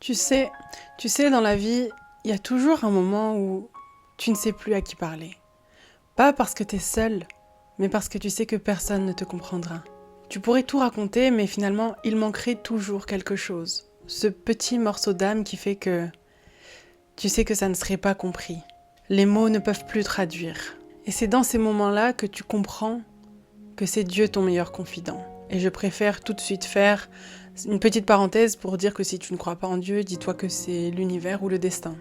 Tu sais, dans la vie, il y a toujours un moment où tu ne sais plus à qui parler. Pas parce que tu es seul, mais parce que tu sais que personne ne te comprendra. Tu pourrais tout raconter, mais finalement, il manquerait toujours quelque chose. Ce petit morceau d'âme qui fait que tu sais que ça ne serait pas compris. Les mots ne peuvent plus traduire. Et c'est dans ces moments-là que tu comprends que c'est Dieu ton meilleur confident. Et je préfère tout de suite faire une petite parenthèse pour dire que si tu ne crois pas en Dieu, dis-toi que c'est l'univers ou le destin.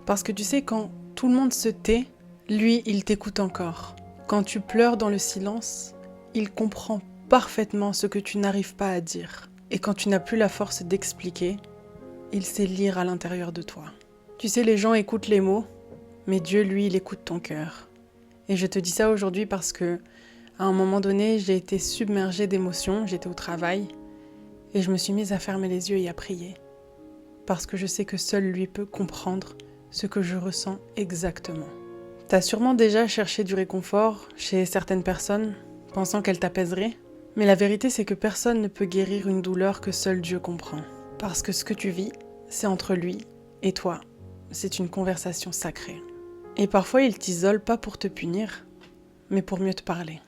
Parce que tu sais, quand tout le monde se tait, lui, il t'écoute encore. Quand tu pleures dans le silence, il comprend parfaitement ce que tu n'arrives pas à dire. Et quand tu n'as plus la force d'expliquer, il sait lire à l'intérieur de toi. Tu sais, les gens écoutent les mots, mais Dieu, lui, il écoute ton cœur. Et je te dis ça aujourd'hui parce que, à un moment donné, j'ai été submergée d'émotions, j'étais au travail, et je me suis mise à fermer les yeux et à prier. Parce que je sais que seul lui peut comprendre ce que je ressens exactement. T'as sûrement déjà cherché du réconfort chez certaines personnes, pensant qu'elles t'apaiseraient, mais la vérité c'est que personne ne peut guérir une douleur que seul Dieu comprend. Parce que ce que tu vis, c'est entre lui et toi. C'est une conversation sacrée. Et parfois il t'isole pas pour te punir, mais pour mieux te parler.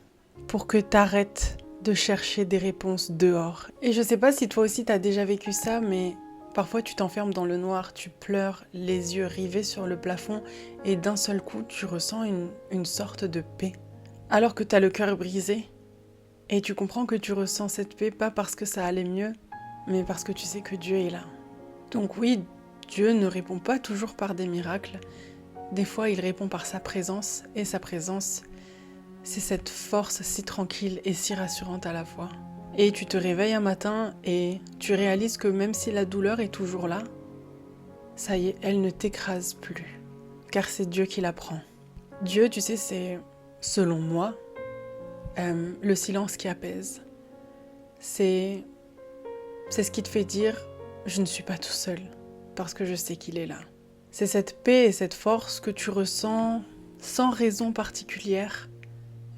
Pour que t'arrêtes de chercher des réponses dehors. Et je sais pas si toi aussi t'as déjà vécu ça, mais parfois tu t'enfermes dans le noir, tu pleures, les yeux rivés sur le plafond, et d'un seul coup tu ressens une sorte de paix. Alors que t'as le cœur brisé, et tu comprends que tu ressens cette paix pas parce que ça allait mieux, mais parce que tu sais que Dieu est là. Donc oui, Dieu ne répond pas toujours par des miracles, des fois il répond par sa présence, et sa présence, c'est cette force si tranquille et si rassurante à la fois. Et tu te réveilles un matin et tu réalises que même si la douleur est toujours là, ça y est, elle ne t'écrase plus. Car c'est Dieu qui la prend. Dieu, tu sais, c'est, selon moi, le silence qui apaise. C'est ce qui te fait dire, je ne suis pas tout seul, parce que je sais qu'il est là. C'est cette paix et cette force que tu ressens sans raison particulière,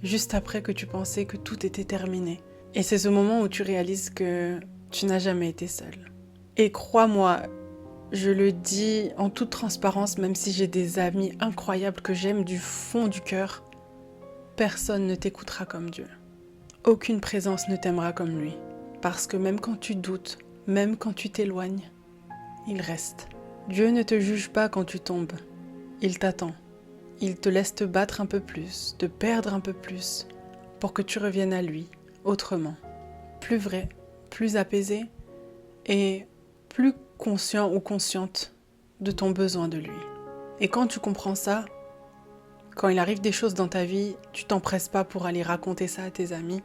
juste après que tu pensais que tout était terminé. Et c'est ce moment où tu réalises que tu n'as jamais été seul. Et crois-moi, je le dis en toute transparence, même si j'ai des amis incroyables que j'aime du fond du cœur, personne ne t'écoutera comme Dieu. Aucune présence ne t'aimera comme lui. Parce que même quand tu doutes, même quand tu t'éloignes, il reste. Dieu ne te juge pas quand tu tombes. Il t'attend. Il te laisse te battre un peu plus, te perdre un peu plus, pour que tu reviennes à lui, autrement. Plus vrai, plus apaisé et plus conscient ou consciente de ton besoin de lui. Et quand tu comprends ça, quand il arrive des choses dans ta vie, tu t'empresses pas pour aller raconter ça à tes amis,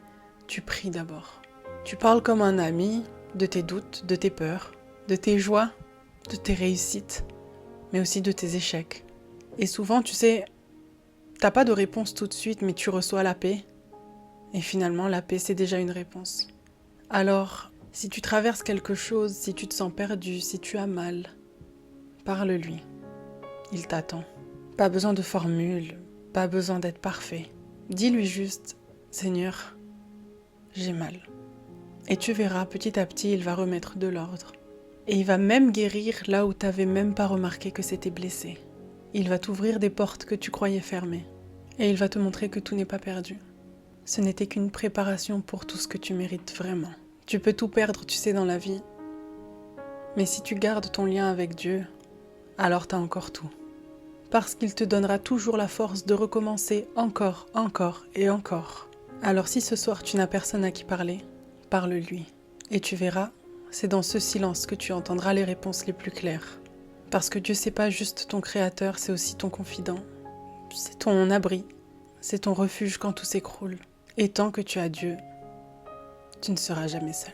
tu pries d'abord. Tu parles comme un ami de tes doutes, de tes peurs, de tes joies, de tes réussites, mais aussi de tes échecs. Et souvent, tu sais, t'as pas de réponse tout de suite, mais tu reçois la paix. Et finalement, la paix, c'est déjà une réponse. Alors, si tu traverses quelque chose, si tu te sens perdu, si tu as mal, parle-lui. Il t'attend. Pas besoin de formule, pas besoin d'être parfait. Dis-lui juste, Seigneur, j'ai mal. Et tu verras, petit à petit, il va remettre de l'ordre. Et il va même guérir là où t'avais même pas remarqué que c'était blessé. Il va t'ouvrir des portes que tu croyais fermées. Et il va te montrer que tout n'est pas perdu. Ce n'était qu'une préparation pour tout ce que tu mérites vraiment. Tu peux tout perdre, tu sais, dans la vie. Mais si tu gardes ton lien avec Dieu, alors t'as encore tout. Parce qu'il te donnera toujours la force de recommencer encore et encore. Alors si ce soir tu n'as personne à qui parler, parle-lui. Et tu verras, c'est dans ce silence que tu entendras les réponses les plus claires. Parce que Dieu c'est pas juste ton créateur, c'est aussi ton confident. C'est ton abri, c'est ton refuge quand tout s'écroule. Et tant que tu as Dieu, tu ne seras jamais seul.